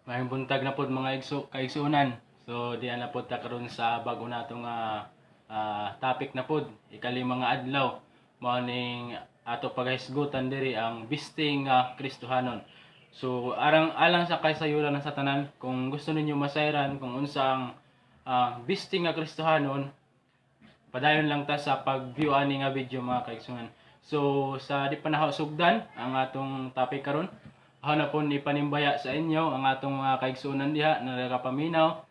Maayong buntag na pod mga kaigsuunan. So diyan na pod ta karon sa bago natong topic na pod ikalimang nga adlaw mao ning ato paghisgutan diri ang bisting nga Kristohanon. So alang sa kaysayuran sa tanan, kung gusto ninyo masayran kung unsa ang bisting nga Kristohanon, padayon lang ta sa pag-view ani nga video mga kaigsuunan. So sa di pa nahusugdan ang atong topic karon, ako na po ipanimbaya sa inyo ang atong mga kaigsuunan diha na nagapaminaw.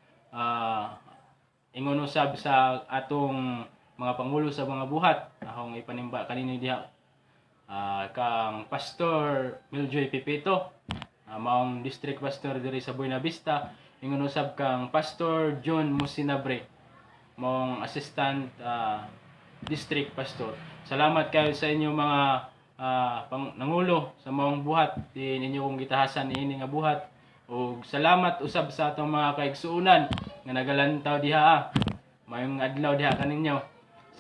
Ingon usab sa atong mga pangulo sa mga buhat. Akong ipanimba kanino diha. Kang Pastor Miljoy Pipito, maong district pastor diri sa Buena Vista. Ingon usab kang Pastor John Musinabre, maong assistant district pastor. Salamat kayo sa inyo mga nangulo sa maong buhat di ninyo kong gitahasan niini nga buhat, ug salamat usab sa atong mga kaigsuunan nga nagalantaw diha mayong adlaw diha kaninyo.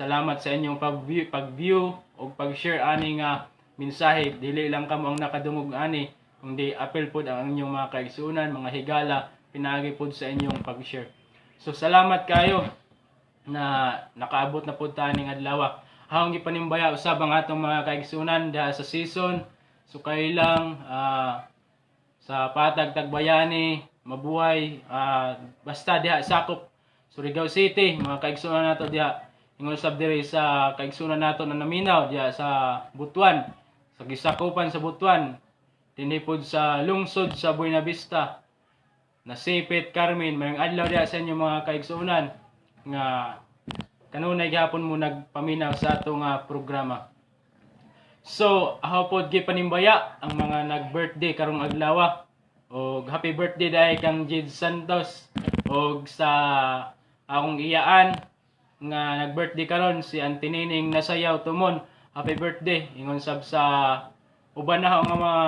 Salamat sa inyong pag-view ug pag-share ani nga mensahe. Dili lang kamo ang nakadungog ani, kundi apel pod ang inyong mga kaigsuunan, mga higala, pinaagi pod sa inyong pag-share. So salamat kayo na nakaabot na pod ta ning adlaw. Hawang ipanimbaya usab ang atong mga kaigsuunan diha sa season. So kayo lang sa Patag Tagbayani, Mabuhay, basta diha sakop Surigao City, mga kaigsuunan nato diha. Ingon usab diri sa kaigsuunan nato na naminaw diha sa Butuan, sa gisakupan sa Butuan, dinhi pod sa lungsod sa Buena Vista, Nasipit, Carmen. Mayong adlaw diha sa inyo mga kaigsuunan nga kanunay gihapon mo nagpaminaw sa atong programa. So, ako pod gipanimbaya ang mga nag-birthday karong adlaw. Og happy birthday dai kang Jid Santos, og sa akong iyaan nga nag-birthday karon si Auntie Nining Nasayaw Tumon. Happy birthday. Ingon sab sa uban na nga mga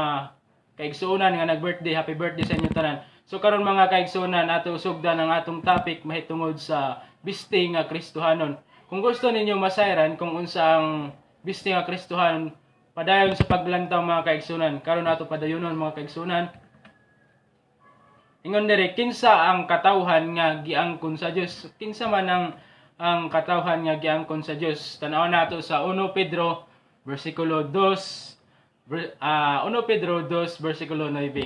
kaigsuunan nga nag-birthday, happy birthday sa inyo tanan. So karon mga kaigsuunan, ato sugdan ang atong topic mahitungod sa bisting nga Kristohanon. Kung gusto ninyo masayran kung unsa ang bisting nga Kristohanon, padayon sa paglantaw mga kaigsuunan. Karon nato padayonon mga kaigsuunan. Ingon diri, kinsa ang katawhan nga giangkon sa Dios? Kinsa man ang katawhan nga giangkon sa Dios? Tan-aw nato sa 1 Pedro versikulo 2, 1 Pedro 2 versikulo 9.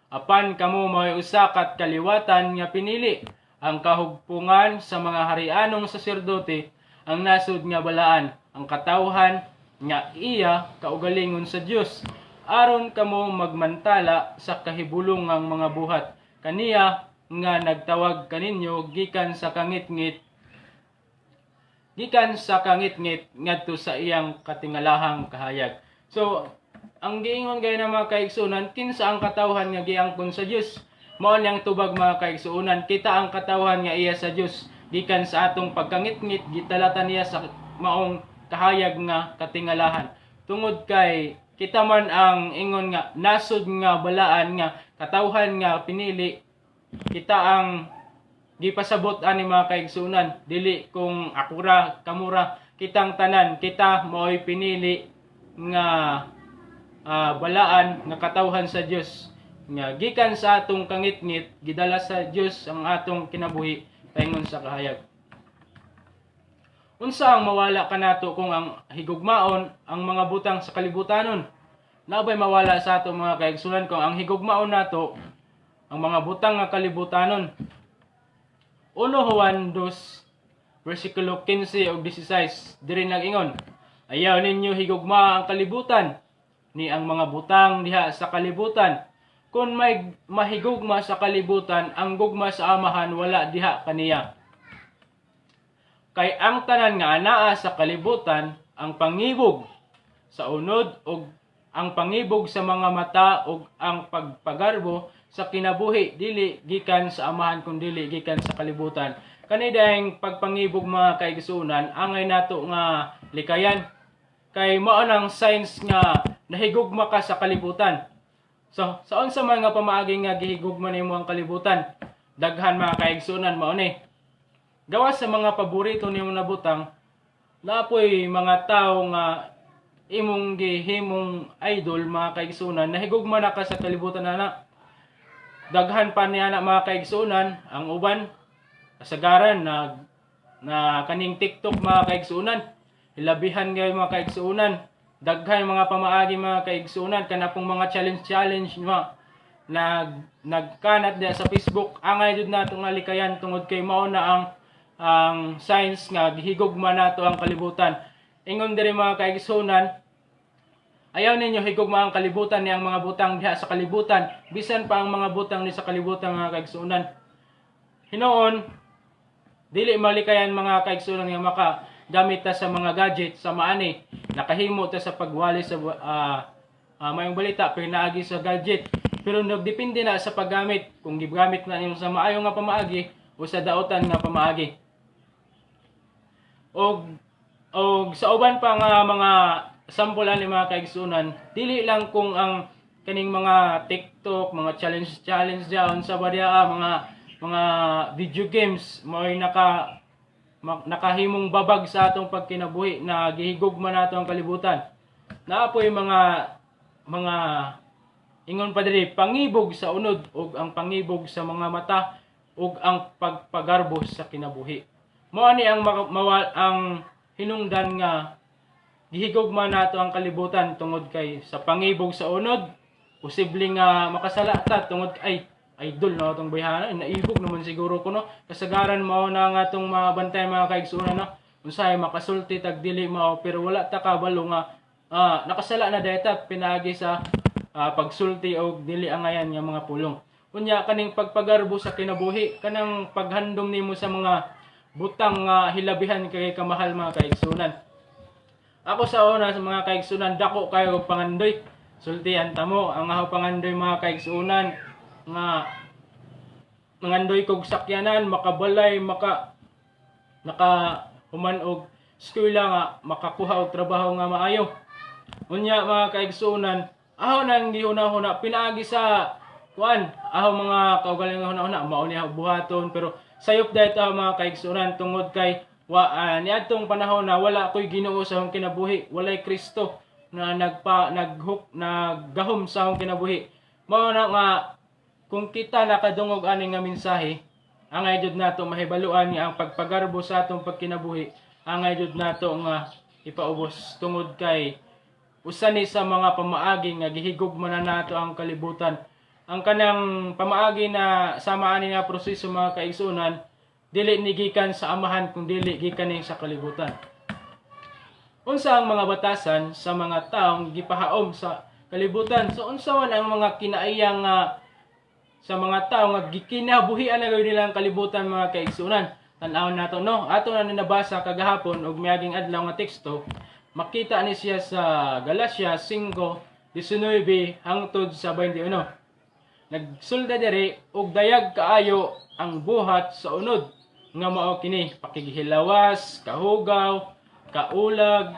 Apan kamo mao'y usa kat kaliwatan nga pinili ang kahugpungan sa mga harianong saserdote, ang nasud nga balaan, ang katawhan nga iya kaugalingon sa Dios, aron kamo magmantala sa kahibulongang mga buhat. Kaniya nga nagtawag kaninyo gikan sa kangit-ngit ngadto sa iyang katingalahang kahayag. So, ang giingon gay na mga kaigsuunan, kinsa ang katawhan nga giangkon sa Dios? Mao niyang tubag mga kaigsuunan, kita ang katawhan nga iya sa Dios gikan sa atong pagkangit-ngit, gitalatan niya sa maong kahayag nga katingalahan. Tungod kay kita man ang ingon nga nasud nga balaan nga katawhan nga pinili, kita ang gipasabot ani mga kaigsuunan. Dili kung akura kamura, kitang tanan kita mo'y pinili nga balaan nga katawhan sa Dios nga gikan sa atong kangit-ngit, gidala sa Dios ang atong kinabuhi paingon sa kahayag. Unsa ang mawala kanato kung ang higugmaon ang mga butang sa kalibutanon? Nabay mawala sa ato mga kaigsuunan kung ang higugmaon nato ang mga butang nga kalibutanon? 1 Juan 2 versikulo 15 ug 16 diri nag-ingon, ayaw ninyo higugma ang kalibutan ni ang mga butang diha sa kalibutan. Kung may mahigugma sa kalibutan, ang gugma sa amahan wala diha kaniya. Kay ang tanan nga anaa sa kalibutan, ang pangibog sa unod ug ang pangibog sa mga mata ug ang pagpagarbo sa kinabuhi dili gikan sa amahan kundi gikan sa kalibutan. Kani dayang pagpangibog mga kaigsuunan angay nato nga likayan, kay mao nang signs nga nahigugma ka sa kalibutan. So sa unsa man nga pamaagi nga gihigugma nimo ang kalibutan? Daghan mga kaigsuunan mao ni. Gawas sa mga paborito nimo na butang, napoy mga tawo nga imong gihimong idol mga kaigsuunan, nahigugma na ka sa kalibutan na. daghan pa niya na mga kaigsunan ang uban kasagaran na kaning TikTok mga kaigsunan, hilabihan gay mga kaigsunan, daghan mga pamaagi mga kaigsunan kana pong mga challenge nagkanat diya sa Facebook. Angay jud nato nga likayan tungod kay mao na ang science nga gihigugma nato ang kalibutan. Ingon diri mga kaigsunan, ayaw ninyo higugma ang kalibutan ni ang mga butang diha sa kalibutan, bisan pa ang mga butang ni sa kalibutan mga kaigsunan. Hinoon dili malikayan mga kaigsunan nga makagamit ta sa mga gadget sa maani, nakahimo ta sa pagwali sa mayong balita pinaagi sa gadget, pero nagdepende na sa paggamit, kung gigamit na nimo sa maayo nga pamaagi o sa daotan nga pamaagi. Og sa uban pa nga mga sampulan ni mga kaigsunan, dili lang kung ang kaning mga TikTok, mga challenge daon sa badya mga video games mo'y nakahimong babag sa atong pagkinabuhi na gihigugma nato ang kalibutan. Naapoy mga ingon pa diri pangibog sa unod ug ang pangibog sa mga mata ug ang pagpagarbos sa kinabuhi. Mao ni ang hinungdan nga gihigugma nato ang kalibutan tungod kay sa pangibog sa unod posible nga makasala ta tungod ay idol no atong bayhanan, naibog naman siguro ko no, kasagaran mao na nga atong mga bantay mga kaigsunan no, unsay makasulti tag dili mao, pero wala ta kabalo nga nakasala na dayta pinaagi sa pagsulti og dili angayan nga mga pulong. Unya kaning pagpagarbo sa kinabuhi, kanang paghandom nimo sa mga butang nga hilabihan kay kamahal mga kaigsunan. Ako sa una sa mga kaigsunan, dako kayo pangandoy, sultihan tamo ang ahaw pangandoy mga kaigsunan nga mangandoy kog sakyanan, makabalay, human og eskwela nga makakuha og trabaho nga maayo. Unya mga kaigsunan, ahaw nang gihuna-huna pinaagi sa kuan, ahaw mga kaugaling nga huna-huna mao ni buhaton, pero sayop dayto mga kaigsunan tungod kay niadtong panahon na wala koy Ginoo sa akong kinabuhi, walay Kristo na naggahom sa akong kinabuhi. Mao na nga kung kita nakadungog ani nga mensahe, angay jud nato mahibaluan nga ang pagpagarbo sa atong pagkinabuhi, angay jud nato nga ipaubos tungod kay usa ni sa mga pamaagi nga gihigugma na nato ang kalibutan. Ang kanang pamaagi na sama ani nga proseso mga kaigsunan, dili ni gikan sa amahan kung dili gikan ning sa kalibutan. Unsa ang mga batasan sa mga taong gipahaom sa kalibutan? So unsa man ang mga kinaiyang sa mga tao nga gikinabuhian na gawin nila ang kalibutan mga kaigsunan. Tan-awon nato no, ato na nabasa kagahapon og miaging adlaw nga teksto, makita ni siya sa Galacia 5:19 hangtod sa 21. Nagsulda diri og dayag kaayo ang buhat sa unod nga mao kini pakigihilawas, kahugaw, kaulag,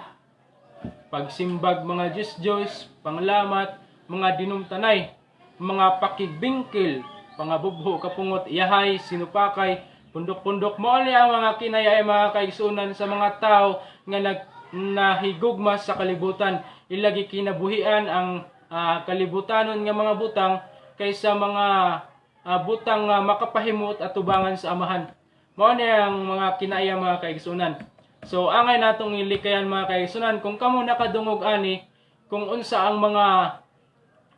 pagsimbag mga Diyos, panglamat, mga dinumtanay, mga pakigbingkil, pangabubho, kapungot, iyahay, sinupakay, pundok-pundok. Mao ni ang mga kinayay mga kaigsunan sa mga tao nga nahigugma sa kalibutan. Ilagi kinabuhian ang kalibutanon nga mga butang kaysa mga butang makapahimot at tubangan sa amahan. Mao ni ang mga kinaya mga kaigsunan. So angay natong ilikayan mga kaigsunan kung kamo nakadungog ani kung unsa ang mga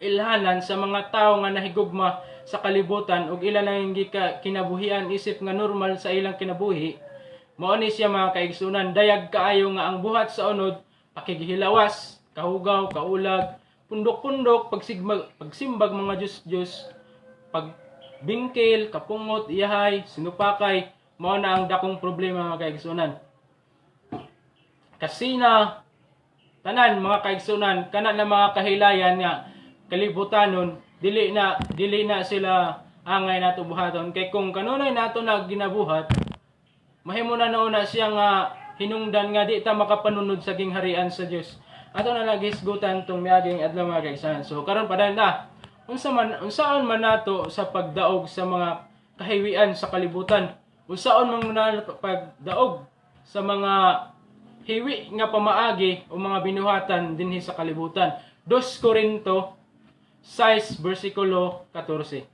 ilhanan sa mga tao nga nahigugma sa kalibutan ug ila lang kinabuhian isip nga normal sa ilang kinabuhi. Mao ni siya mga kaigsunan, dayag kaayo nga ang buhat sa unod, pakigihilawas, kahugaw, kaulag, pundok-pundok, pagsimbag mga Diyos, pagbingkil, kapungot, iyahay, sinupakay, mao na ang dakong problema mga kaigsunan. Kasina tanan mga kaigsunan, kana na mga kahilayan nga kalibutanon, dili na sila angay nato buhaton, kay kung kanunay nato na ginabuhat, mahimo na nauna siya nga hinungdan nga di ta makapanunod sa gingharian sa Dios. Ato na naghisgutan tong miaging adlaw mga kaigsunan. So karon padayong na unsaon man nato sa pagdaog sa mga kahiwian sa kalibutan, unsaon man nato pagdaog sa mga hiwi nga pamaagi o mga binuhatan dinhi sa kalibutan. 2 Korinto 6 versikulo 14.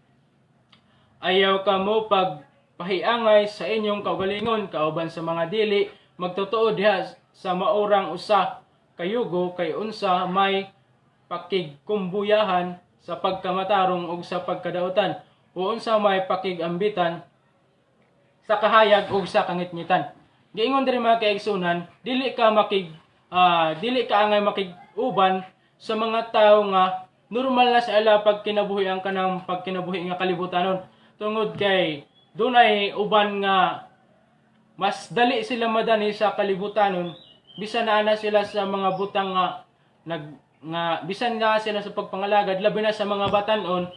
Ayaw kamo pagpahiangay sa inyong kaugalingon kauban sa mga dili magtotoo diha sa maorang usa kayugo kay unsa may pakigkumbuyahan sa pagkamatarong ug sa pagkadautan o unsa may pakigambitan sa kahayag ug sa kangitngitan. Giingon diri mga kaigsunan, dili ka angay makig-uban sa mga tawo nga normal na sa ala pagkinabuhi ang kanang pagkinabuhi nga kalibutanon. Tungod kay dunay uban nga mas dali sila madani sa kalibutanon bisan na ana sila sa mga butang nga bisan na sila sa pagpangalagad labi na sa mga batanon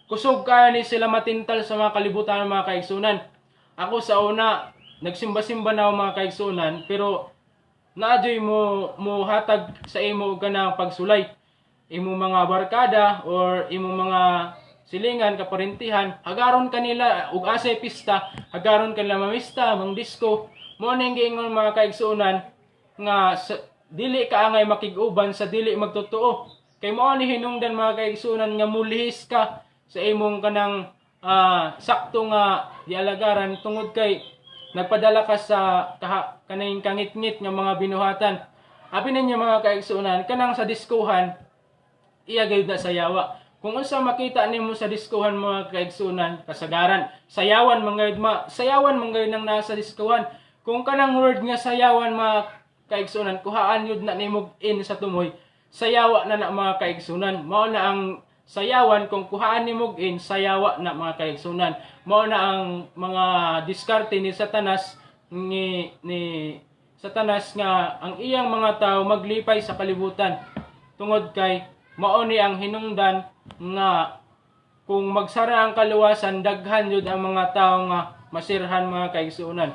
kusog kaya ni sila matintal sa mga kalibutan mga kaigsunan. Ako sa una nagsimba-simba na ako mga kaigsunan pero naadyoy mo hatag sa imo kanang pagsulay imo mga barkada or imo mga silingan kaparentihan hagaron kanila ug asay pista hagaron kanila mamista mang disco mo ning giingon mga kaigsunan nga dili ka angay makig-uban sa dili magtotoo kay mao ni hinungdan mga kaigsunan nga mulihis ka sa imong kanang sakto nga dialagaran tungod kay nagpadala ka sa kanang kangit-ngit nga mga binuhatan. Abi ninyo mga kaigsunan kanang sa diskuhan iya gayud na sayawa. Kung unsa makita nimo sa diskuhan mga kaigsunan kasagaran sayawan manggayud nang nasa diskuhan. Kung kanang word nga sayawan mga kaigsunan kuhaan yun na nimo in sa tumoy sayawa na mga kaigsunan. Mao na ang sayawan kung kuhaan nimo in sayawa na mga kaigsunan. Mao na ang mga diskarte ni Satanas ni Satanas nga ang iyang mga tao maglipay sa kalibutan tungod kay mao ni ang hinungdan nga kung magsara ang kaluwasan daghan jud ang mga tao nga masirhan mga kaigsunan.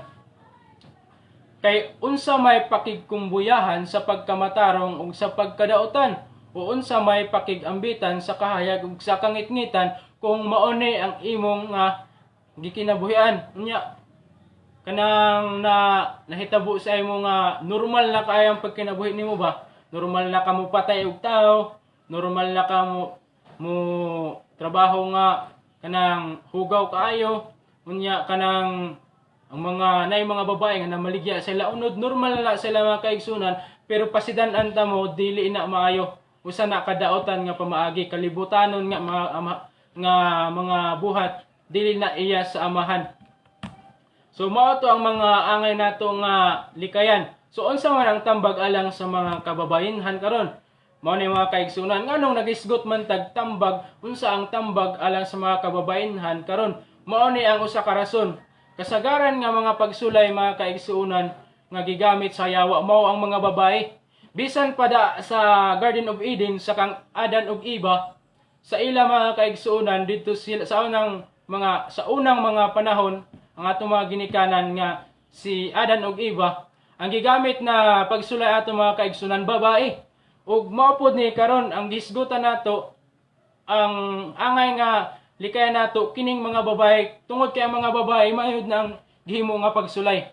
Kay unsa may pakigkumbuyahan sa pagkamatarong ug sa pagkadautan o unsa may pakigambitan sa kahayag ug sa kangitngitan kung mao ni ang imong gikinabuhian unya kanang nahitabo sa imo nga normal na kay ang pagkinabuhi nimo ba normal na ka mo patay og tao normal na ka mo trabaho nga kanang hugaw kaayo unya kanang ang mga babae nga namaligya sila unod normal na sila mga kaigsunan pero pasidan-an ta mo dili na maayo usa na kadaotan nga pamaagi kalibutanon nga mga buhat dili na iya sa amahan. So mao to ang mga angay nato nga likayan. So unsa man ang tambag alang sa mga kababayenhan karon? Mao ni mga kaigsunan nganong nagisgot man tag tambag unsa ang tambag alang sa mga kababayenhan karon? Mao ni ang usa ka rason. Kasagaran nga mga pagsulay mga kaigsunan nga gigamit sa yawa mao ang mga babae. Bisan pada sa Garden of Eden sa kang Adan ug Eva sa ila mga kaigsunan dito sila sa unang mga panahon ang atong mga ginikanan nga si Adan ug Eva ang gigamit na pagsulay ato mga kaigsunan babae ug mao pod ni karon ang gisgutan nato ang angay nga likay nato kining mga babae tungod kay ang mga babae mayud na ang gihimo nga pagsulay.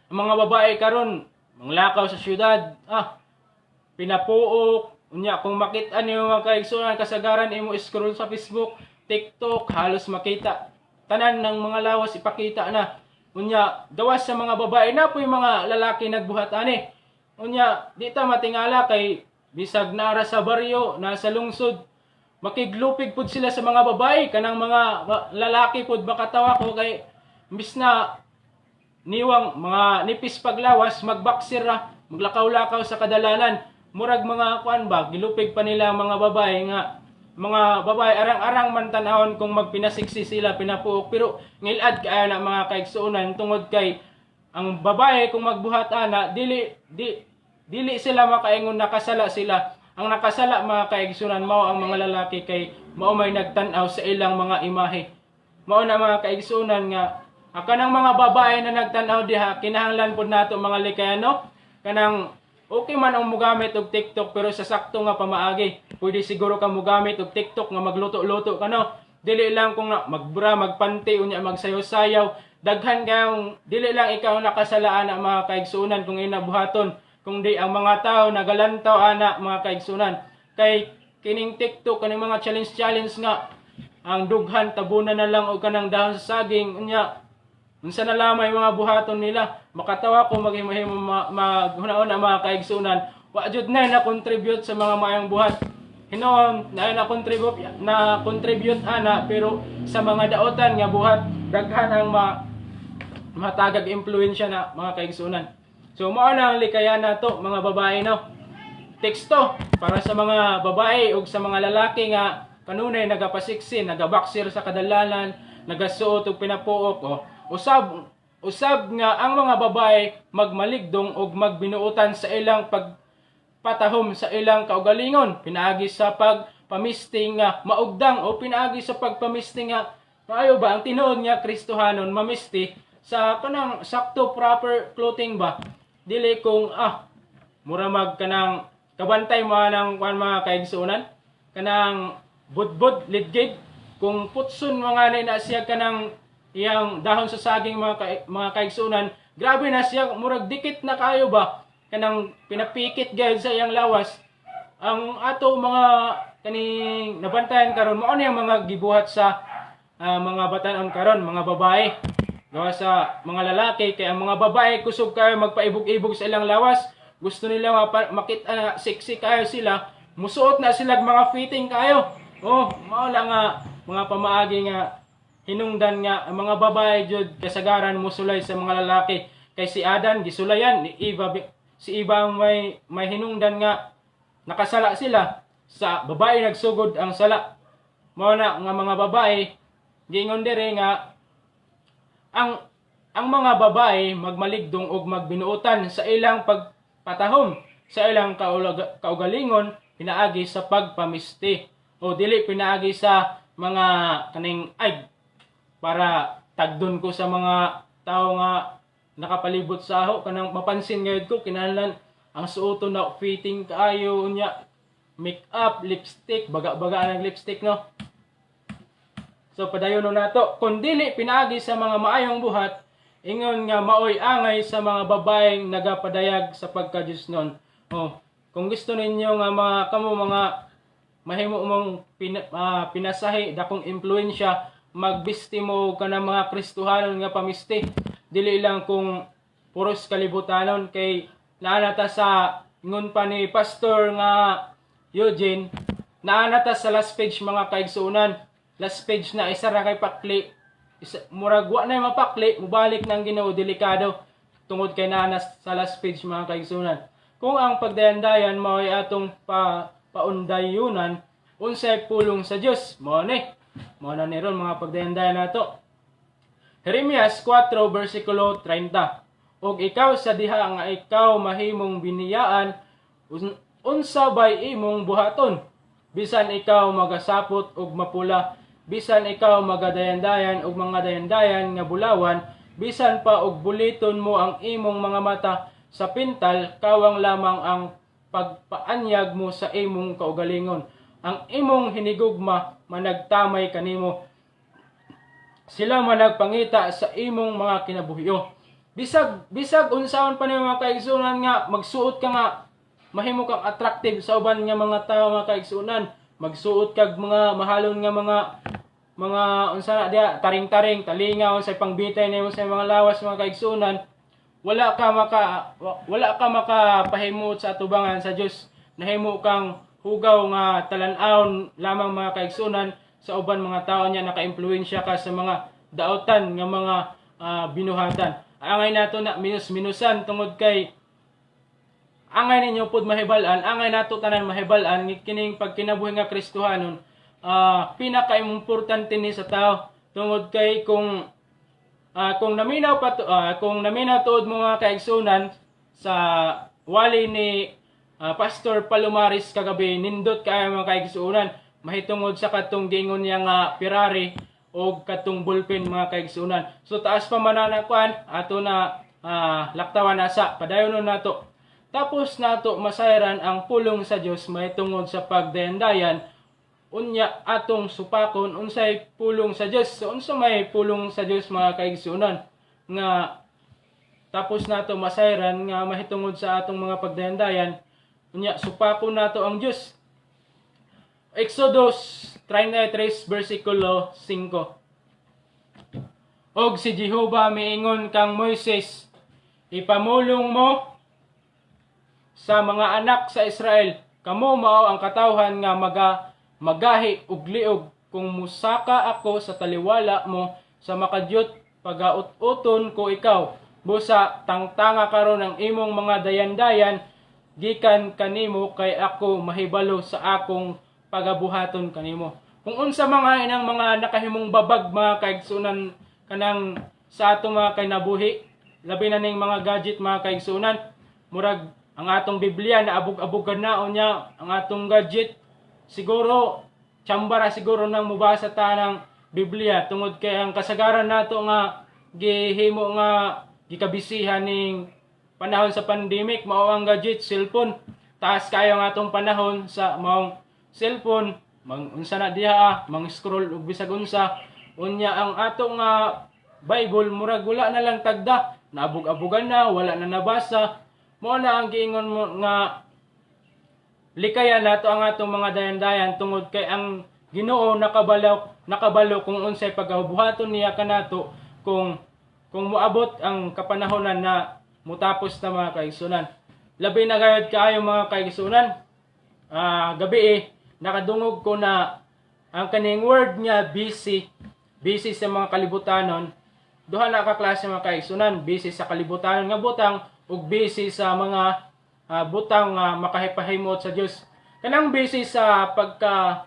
Ang mga babae karon manglakaw sa syudad, pinapuok, unya kung makita niyo mga kaigsunan kasagaran imo scroll sa Facebook, TikTok, halos makita tanan ng mga lawas ipakita na. Unya gawas sa mga babae na po yung mga lalaki nagbuhat ani. Unya di ta matingala kay bisag nara sa baryo, nasa lungsod, makiglupig pud sila sa mga babae kanang mga lalaki pud makatawa ko kay imbis na niwang mga nipis paglawas magbaksir maglakaw-lakaw sa kadalanan murag mga kuan ba gilupig pa nila mga babae nga mga babae arang-arang man tan-awon kung magpinasiksi sila pinapuok pero ngilad kaya na mga kaigsuonan tungod kay ang babae kung magbuhat ana dili sila makaingon nakasala sila ang nakasala mga kaigsuonan mao ang mga lalaki kay mao may nagtan-aw sa ilang mga imahe mao na mga kaigsuonan nga kanang mga babae na nagtan-aw diha kinahanglan pud nato mga likayano kanang okay man ang mugamit og TikTok pero sa sakto nga pamaagi pwede siguro ka mugamit og TikTok nga magluto-luto kano dili lang kung magbra magpanti unya magsayaw-sayaw daghan kayong dili lang ikaw nakasalaan ang mga kaigsuonan kung inabuhaton kundi ang mga tao nagalantaw ana mga kaigsuonan kay kining TikTok kaning mga challenge nga ang dughan tabunan na lang og kanang dahon sa saging unya unsa na lamay mga buhaton nila makatawa ko maghimo-himo maghunahon ang mga kaigsunan wa jud na contribute sa mga mayong buhat hinuon na contribute ana pero sa mga daotan nga buhat daghan ang matagag impluwensya na mga kaigsunan. So mao na ang likayan nato mga babae no. Teksto para sa mga babae ug sa mga lalaki nga kanunay nagapasiksi, nagabaksir sa kadalanan, nagasuot og pinapuok o usab nga ang mga babae magmaligdong ug magbinuotan sa ilang pagpatahom sa ilang kaugalingon, pinaagi sa pagpamisting nga maugdang o pinaagi sa pagpamisting nga maayo ba ang tinuod nga Kristohanon mamisti sa kanang sakto proper clothing ba dili kung mura mag kanang kabantay mo ng mga kaigsunan kanang budbud lidgid kung putson mga na siya kanang iyang dahon sa saging mga kaigsunan grabe na siya murag dikit na kayo ba kanang pinapikit gayud sa iyang lawas ang ato mga kaning nabantayan karon mao ni ang mga gibuhat sa mga batan-on karon mga babae gawa sa mga lalaki kay ang mga babae kusog kayo magpaibog-ibog sa ilang lawas gusto nila makita na sexy kayo sila musuot na sila mga fitting kayo mao lang nga mga pamaagi nga hinungdan nga ang mga babae jud kasagaran musulay sa mga lalaki kay si Adan gisulayan ni Eva si Eva ang may hinungdan nga nakasala sila sa babae nagsugod ang sala mao na nga mga babae gingon dire nga ang mga babae magmaligdong og magbinuotan sa ilang pagpatahom sa ilang kaugalingon pinaagi sa pagpamisti o dili pinaagi sa mga kaning para tagdon ko sa mga tao nga nakapalibot sa ako kanang mapansin ngayod ko kinahanglan ang suoton na fitting kaayo unya make up lipstick baga-baga ng lipstick no. So padayon nato kun dili pinaagi sa mga maayong buhat ingon nga maoy angay sa mga babaeng nagapadayag sa pagka-Dios-non. Kung gusto ninyo nga mga mahimo mong pinasahi dakong impluwensya magbisti mo kanang mga Kristohanon nga pamisti dili lang kung puros kalibutanon kay naanata sa ingon pa ni Pastor nga Eugene naanata sa last page mga kaigsunan last page na isa ra kay pakli murag wa na mapakli mubalik nang Ginoo delikado tungod kay naa sa last page mga kaigsunan kung ang pagdayandayan mao ay atong paundayunan unsay pulong sa Dios mao na ni ron mga pagdayandayan nato Jeremias 4 versikulo 30 og ikaw sa diha nga ikaw mahimong biniyaan unsa bay imong buhaton bisan ikaw magasapot og mapula bisan ikaw magadayandayan og mga dayandayan nga bulawan bisan pa og buliton mo ang imong mga mata sa pintal kawang lamang ang pagpaanyag mo sa imong kaugalingon ang imong hinigugma managtamay kanimo sila managpangita sa imong mga kinabuhio bisag unsaon pa ni mga kaigsunan nga magsuot ka nga mahimo kang attractive sa uban nga mga tawo mga kaigsunan magsuot kag mga mahalon nga mga unsa na dia taring-taring talingaw sa pangbitay nimo sa mga lawas mga kaigsunan wala ka makapahimot sa atubangan sa Dios nahimo kang hugaw nga talan-awon lamang mga kaigsunan sa uban mga tao niya nakaimpluwensya ka sa mga daotan nga mga binuhatan angay nato na minusan tungod kay angay ninyo pud mahibal-an angay nato tanan mahibal-an kining pagkinabuhi nga Kristohanon pinaka-importante ni sa tao tungod kay kung naminaw tuod mo mga kaigsunan sa wali ni Pastor Palomares kagabi nindot kay mga kaigsunan mahitungod sa katong gingon niya nga Ferrari o katong bullpen mga kaigsunan so taas pa mananakuan ato na laktawan nasa padayon nato tapos nato masayran ang pulong sa Dios mahitungod sa pagdayandayan unya atong supakon unsay pulong sa Dios so unsa may pulong sa Dios mga kaigsunan nga tapos nato masayran nga mahitungod sa atong mga pagdayandayan unya supakon nato ang Dios Exodus 33 versikulo 5. Og si Jehova miingon kang Moises, ipamulong mo sa mga anak sa Israel, kamo mao ang katawhan nga magahi ug liog kung musaka ako sa taliwala mo sa makadyot pagaut-uton ko ikaw. Busa tangtanga karon ang imong mga dayan-dayan gikan kanimo kay ako mahibalo sa akong pagabuhaton kanimo. Kung unsa mga inang mga nakahimong babag mga kaigsunan kanang sa atong mga kinabuhi, labi na ning mga gadget mga kaigsunan, murag ang atong Biblia na abog-abogan na unya ang atong gadget, siguro tsambara siguro nang mubasa ta ng Biblia tungod kay ang kasagaran nato nga gihimo nga gikabisihan ning panahon sa pandemic mao ang gadget, cellphone. Taas kayo ang atong panahon sa maong cellphone, unsa na diha mang-scroll ug bisag unsa. Unya ang atong Bible murag wala na lang tagda, naabog-abogan na, wala na nabasa. Mao na ang giingon mo nga likayan nato ang atong mga dayan-dayan tungod kay ang Ginoo nakabalo kung unsay pagabuhaton niya kanato kung moabot ang kapanahonan na mutapos na mga kaigsunan. Labi na gayud kaayo mga kaigsunan. Gabi nakadungog ko na ang kaning word niya busy sa mga kalibutanon. Duha na ka klase mga kaigsunan, busy sa kalibutanon nga butang ug busy sa mga butang nga makahipahimot sa Dios. Kanang busy sa pagka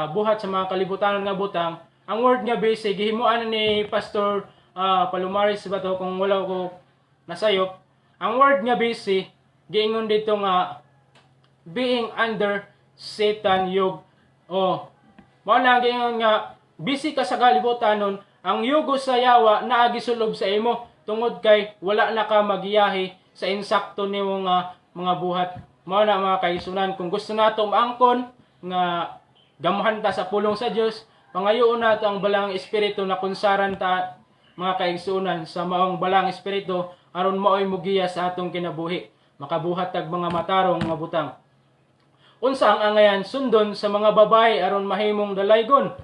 buhat sa mga kalibutanon nga butang, ang word nga busy gihimuan ni Pastor Palumaris ba to kung wala ko nasayop. Ang word nga busy giingon dito nga being under Satan yoke. Mao na giingon nga busy ka sa kalibutanon, ang yugo sa yawa naa gisulob sa imo tungod kay wala na ka magiyahi sa insakto nimo nga mga buhat. Mao na mga kaigsunan, kung gusto nato maangkon nga gamuhan ta sa pulong sa Dios, pangayoon nato ang balang espiritu na kunsaran ta mga kaigsunan sa maong balang espiritu aron maoy mugiya sa atong kinabuhi, makabuhat tag mga matarong nga butang. Unsa ang angayan sundon sa mga babae aron mahimong dalaygon?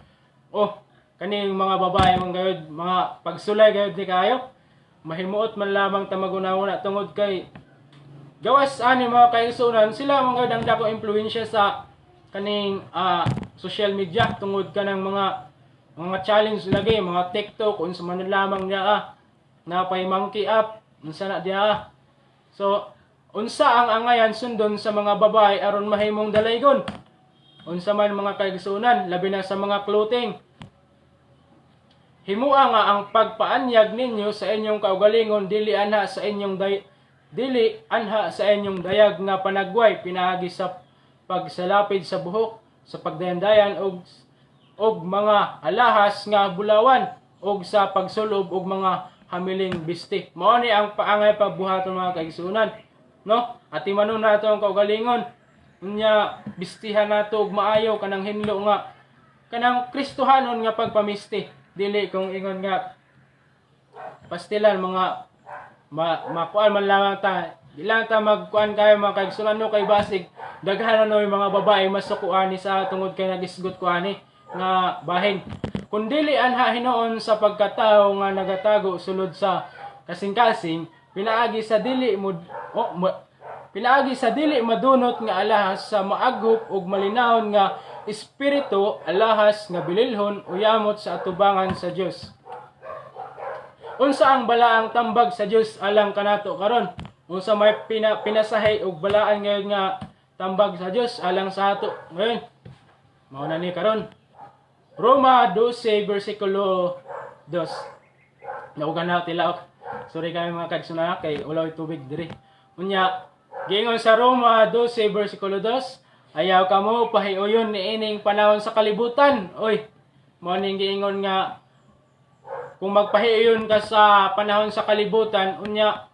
Kaning mga babae man gayud, mga pagsulay gayud ni kayo, mahimuot man lamang ta magunahon tungod kay gawas ani mga kaigsunan, sila man gayud ang dako impluwensya sa kaning social media tungod kanang mga challenge lagi, mga TikTok unsa man lamang niya napay monkey up unsa na diha. So unsa ang angayan sundon sa mga babae aron mahimong dalaygon? Unsa man mga kaigsunan, labi na sa mga clothing. Himua nga ang pagpaanyag ninyo sa inyong kaugalingon dili anha sa inyong dayag nga panagway pinaagi sa pagsalapid sa buhok, sa pagdayandayan og mga alahas nga bulawan og sa pagsulob og mga hamiling bisti. Mao ni ang paangay pagbuhaton mga kaigsunan, no? Ati manon nato ang kaugalingon. Unya bistihan nato og maayo kanang hinlo nga kanang Kristohanon nga pagpamisti. Dili kung ingon nga pastilan mga makuan man lamang ta. Ilang ta magkuan kayo mga kaigsunan no kay basig daghan no yung mga babae masukuan ni sa tungod kay nagisgot ko ani nga bahin. Kun dili anha hinoon sa pagkatao nga nagatago sulod sa kasing-kasing, pinaagi sa dili madunot nga alahas sa maaghop ug malinawon nga espiritu, alahas nga bililhon uyamot sa atubangan sa Dios. Unsa ang balaang tambag sa Dios alang kanato karon? Unsa may pinasahay og balaan ngayon nga tambag sa Dios alang sa ato ngayon? Mao na ni karon. Roma 12 versikulo 2. Naugan na tilaok. Sorry kayo mga kaigsunan kay ulaw tubig diri. Unya giingon sa Roma 12 versikulo 2, ayaw kamo pahiuyon ni ining panahon sa kalibutan. Mao ning giingon nga kung magpahiuyon ka sa panahon sa kalibutan, unya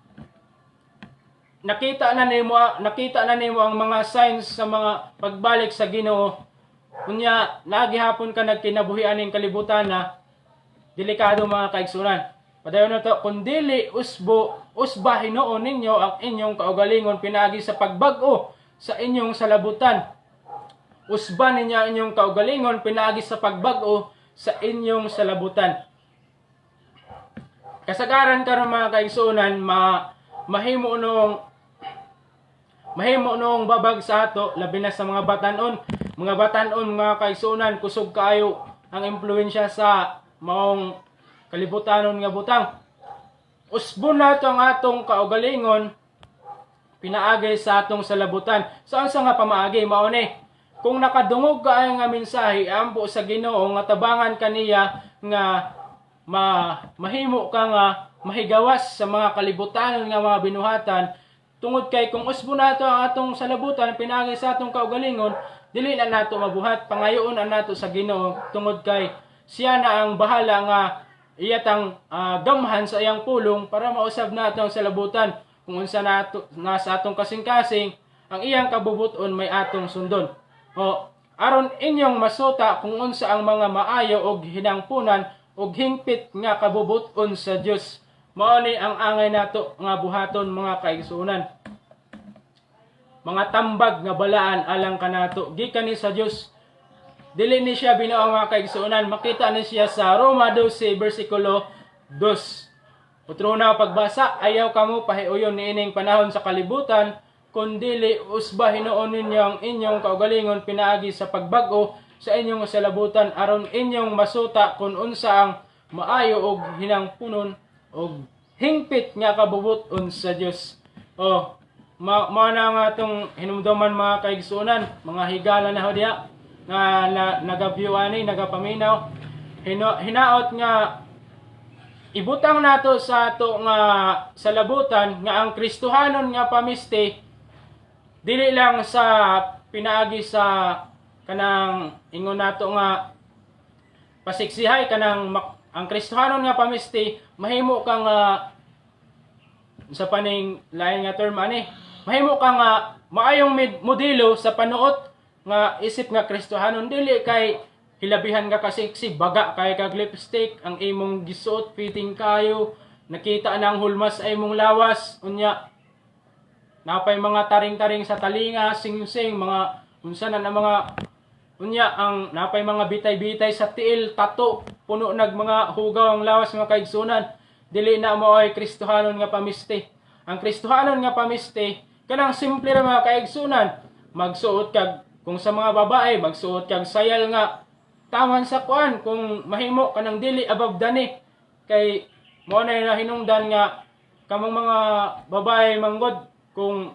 nakita na nimo ang mga signs sa mga pagbalik sa Ginoo. Unya nagihapon ka nagkinabuhian ning kalibutan na delikado mga kaigsunan. Padayon na to, kung dili usba hinuon ninyo ang inyong kaugalingon pinaagi sa pagbag-o sa inyong salabutan. usban niya inyong kaugalingon pinaagi sa pagbag-o sa inyong salabutan. Kasagaran karon mga kaigsuonan, mahimo nung babag sa ato, labi na sa mga batanon. Mga batanon mga kaigsuonan, kusog kaayo ang impluwensya sa maong kalibutanon nga butang. Usbon nato ang atong kaugalingon pinaagi sa atong salabutan. Saan sa nga pamaagi mao ni? Kung nakadungog ka nga mensahe ampo sa Ginoo nga tabangan kaniya nga mahimo ka nga mahigawas sa mga kalibutanon nga mga binuhatan, tungod kay kung usbon nato ang atong salabutan pinaagi sa atong kaugalingon, dili na nato mabuhat, pangayoon na nato sa Ginoo, tungod kay siya na ang bahala nga iyatang gamhan sa iyang pulong para mausab nato ang salabutan. Kung unsa nato nasa atong kasing-kasing, ang iyang kabubuton may atong sundon. O aron inyong masuta kung unsa ang mga maayo og hinangpunan og hingpit nga kabubuton sa Dios. Mao ni ang angay nato nga buhaton mga kaigsuonan. Mga tambag nga balaan alang kanato gikan ni sa Dios. Dili ni siya binuang mga kaigsuonan. Makita ni siya sa Roma 12 versikulo 2. Utruna pagbasa, ayaw kamo pahiuyon niining panahon sa kalibutan, kundili usba hinuon ninyo ang inyong kaugalingon pinaagi sa pagbag-o sa inyong salabutan aron inyong masuta kung unsa ang maayo og hinangpunon og hingpit nga kabubuton sa Dios. Mao na nga itong hinumduman mga kaigsuonan, mga higala na ho diha nga nagabyo ani, nagapaminaw. Hinaot nga ibutang nato sa ato nga salabutan nga ang Kristohanon nga pamisti dili lang sa pinaagi sa kanang ingon nato nga pasiksihay kanang ang Kristohanon nga pamisti mahimo ka nga sa paning lain nga term ani, mahimo ka nga maayong modelo sa panuot nga isip nga Kristohanon, dili kay hilabihan ka kasiksi, baga kay kag lipstick, ang imong gisuot fitting kayo, nakita na ang hulmas ay imong lawas, unya napay mga taring-taring sa talinga, sing-sing, mga unsa na mga unya ang napay mga bitay-bitay sa tiil, tato, puno nag mga hugaw ang lawas mga kaigsunan, dili na mo ay Kristohanon nga pamisti. Ang Kristohanon nga pamisti kanang simple ra mga kaigsunan, magsuot kag kung sa mga babae magsuot kag sayal nga tawan sa kuan, kung mahimo kanang dili above dani, kay mo na hinungdan nga kamong mga babae manggod kung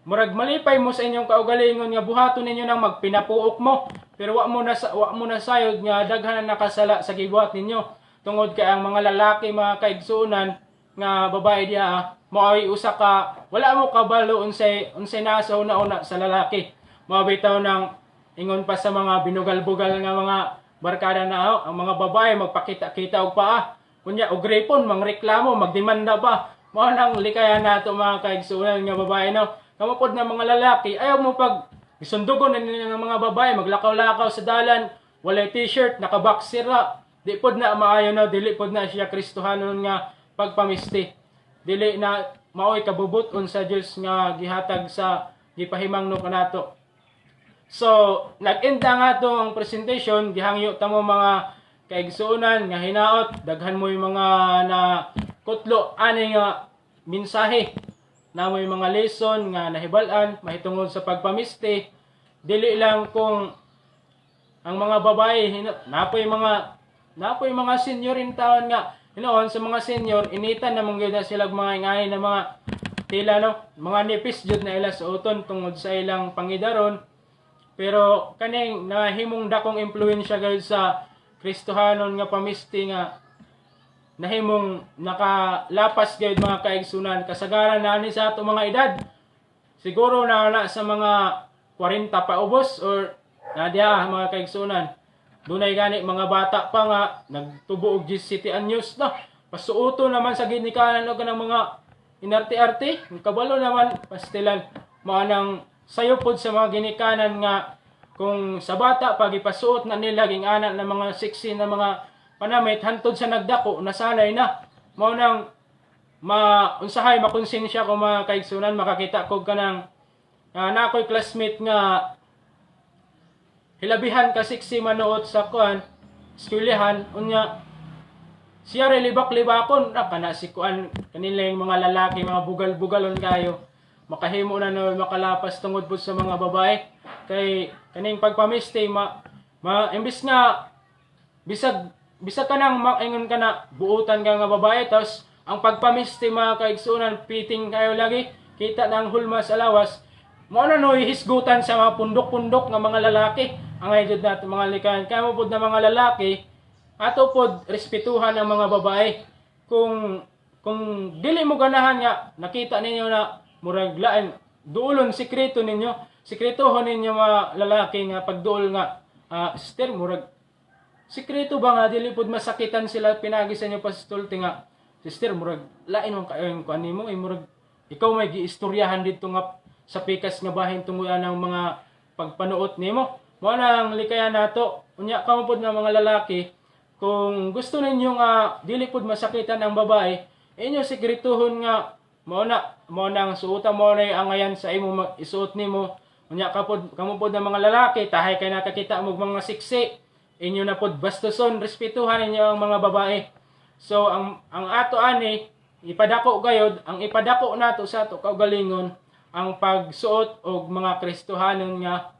murag malipay mo sa inyong kaugalingon nga buhaton ninyo nang magpinapuok mo, pero wa mo na sayod nga daghan na nakasala sa gibuhat ninyo, tungod kay ang mga lalaki mga kaigsuonan nga babae diha maoy usa ka wala mo kabalo unsay nasa una sa lalaki, mabitaw ng ingon pa sa mga binugal-bugal nga mga barkada na ang mga babae magpakita-kita og paa, kunya og repon mangreklamo magdemanda ba, mao nang likayan nato mga kaigsuonan nga babae no. Kamo pod nga mga lalaki ayaw mo pag isundugon na ninyo ng mga babae maglakaw-lakaw sa dalan, walay t-shirt, naka-boxer ra, di pod na maayo na, dili pod na siya Kristohanon nga pagpamisti, dili na maoy kabubuton sa Dios nga gihatag sa gipahimangno kanato. So, nag-enda nga itong presentation, gihangyo tamo mga kaigsuonan nga hinaot, daghan mo yung mga na kutlo ani nga mensahe, na mo yung mga lesson nga nahibal-an mahitungod sa pagpamisti, dili lang kung ang mga babae napoy mga senior in taon nga hinoon sa mga senior initan na mong na sila mga ingay na mga tila no, mga nipis jud na ila sa uton tungod sa ilang pangidaron. Pero kaning nahimong dakong impluwensya gayud sa Kristohanon nga pamisti nga nahimong nakalapas gayud mga kaigsunan, kasagaran na ni sa ato mga edad. Siguro na sa mga 40 pa ubos or na diha mga kaigsunan. Dunay gani mga bata pa nga nagtubo og 17 anyos na. Pasuoto naman sa ginikanan og kanang mga inarte-arte, kabalo naman pastilan mao nang sayo pod sa mga ginikanan nga kung sa bata pag ipasuot na nila ging anak na mga sexy na mga panamit hantod sa nagdako nasanay na, mao nang unsahay makonsensya ko mga kaigsunan. Makakita ko kanang na ako'y classmate nga hilabihan ka siksi manuot sa kuan eskwelahan unya siya rin libak-libakon na kana si kuan kanilang mga lalaki mga bugal-bugalon kayo makahimo na no makalapas tungod po sa mga babae kay kaning pagpamistay imbis nga bisag ka nang maingon ka na buutan ka nga babae tapos ang pagpamistay mga kaigsunan piting kayo lagi kita nang hulma sa lawas mo na no hisgutan sa mga pundok-pundok nga mga lalaki ang ayod nato mga likayan kamo pud na mga lalaki ato pod respetuhan ang mga babae kung dili mo ganahan nga nakita ninyo na murag lain duolon sikretohon ninyo mga lalaki nga pagduol nga sister murag sikreto ba nga dili pod masakitan sila pinagi sa inyo pastulti nga sister murag lain ang kaayong kuan nimo murag ikaw may giistoryahan dito nga sa pikas nga bahin tungod ng mga pagpanuot nimo mo nang likayan nato unya kamo pod nga mga lalaki kung gusto ninyo nga dili pod masakitan ang babae inyo sikretohon nga mo nang suotan mo na ang ayan sa imo isuot nimo unya kamo pod nga mga lalaki tahay kay nakakita mo mga siksi inyo na pod bastuson respetuhan ninyo ang mga babae so ang ato ani ipadako gayod ang ipadako nato sa ato kaugalingon ang pagsuot og mga Kristohanon nga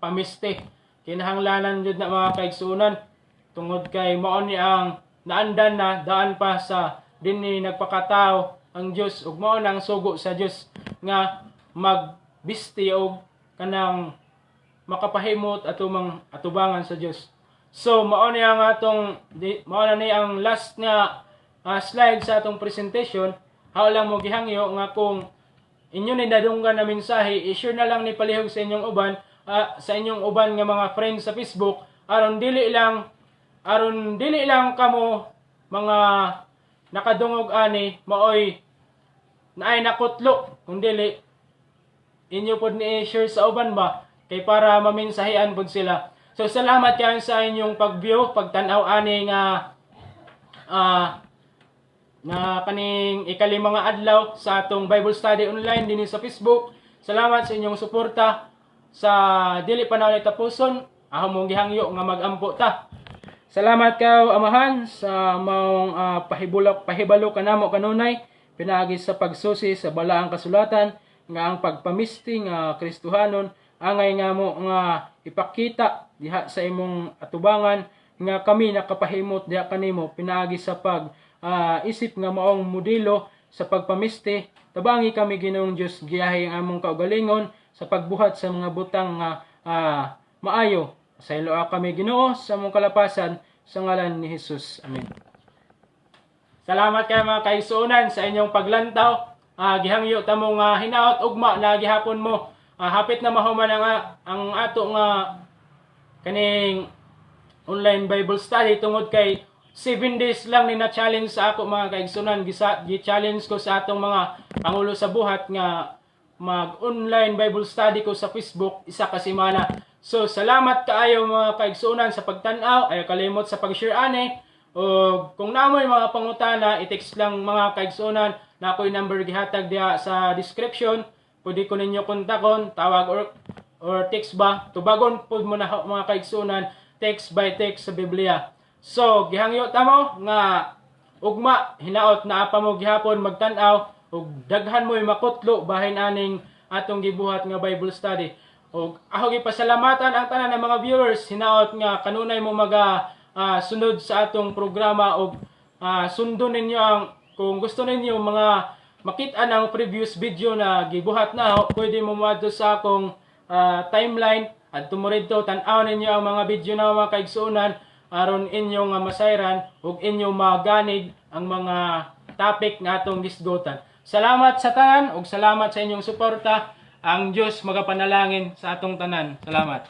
pamiste kinahanglanan jud na mga kaigsunan tungod kay mao ni ang naandan na daan pa sa dinhi nagpakatao ang Dios ug mao nang sugo sa Dios nga magbisti og kanang makapahimot atumang atubangan sa Dios. So mao ni ang mao na ni ang last nga slide sa atong presentation. Hao lang mo gihangyo nga kung inyo ni nadunggan na mensahe, i-share na lang ni palihog sa inyong uban nga mga friends sa Facebook aron dili lang kamo mga nakadungog ani maoy naay nakutlo kung dili inyo pod ni share sa uban ba kay para maminsahian pod sila. So salamat kayo sa inyong pag-view, pagtan-aw ani nga kaning ikalimang nga adlaw sa atong Bible study online dinhi sa Facebook. Salamat sa inyong suporta sa dili pa na tapuson. Ahom mong gihangyo nga magampo ta. Salamat kayo amahan sa maong pahibalo kanamo kanunay pinaagi sa pagsusi sa balaang kasulatan nga ang pagpamisti nga Kristohanon angay nga mo nga ipakita diha sa imong atubangan nga kami nakapahimot diha kanimo pinaagi sa isip nga maong modelo sa pagpamisti tabangi kami Ginoong Dios giyahi ang among kaugalingon sa pagbuhat sa mga butang nga maayo sa iloa kami Ginoo sa among kalapasan sa ngalan ni Jesus. Amen. Salamat kayo mga kaigsuonan sa inyong paglantaw. Gihangyo ta mo nga hinaot ugma na gihapon mo. Hapit na mahuman ang ato nga kaning online Bible study tungod kay 7 days lang ni na challenge sa ako mga kaigsuonan. Gi-challenge ko sa atong mga pangulo sa buhat nga mag-online Bible study ko sa Facebook isa ka semana. So salamat kaayo mga kaigsuonan sa pagtan-aw. Ayaw kalimot sa pag-share ani. O kung namoy mga pangutana, i-text lang mga kaigsuonan na ako'y number gihatag diha sa description. Pwede ko ninyo kontakon, tawag or text ba. Tubagon po mo na mga kaigsuonan, text by text sa Biblia. So gihangyo tamo nga ugma hinaot na apa mo gihapon magtan-aw ug daghan mo'y makutlo bahin aning atong gibuhat nga Bible study. Og ako gipasalamatan ang tanan ng mga viewers hinaot nga kanunay mo sunod sa atong programa og sundon ninyo ang kung gusto ninyo mga makita ang previous video na gibuhat na pwede mo moadto sa akong timeline at tumuridto tan-aw ninyo ang mga video na mga kaigsuonan aron inyong masayran ug inyong maganid ang mga topic nga atong gisgotan. Salamat sa tanan ug salamat sa inyong suporta. Ang Diyos magapanalangin sa atong tanan. Salamat.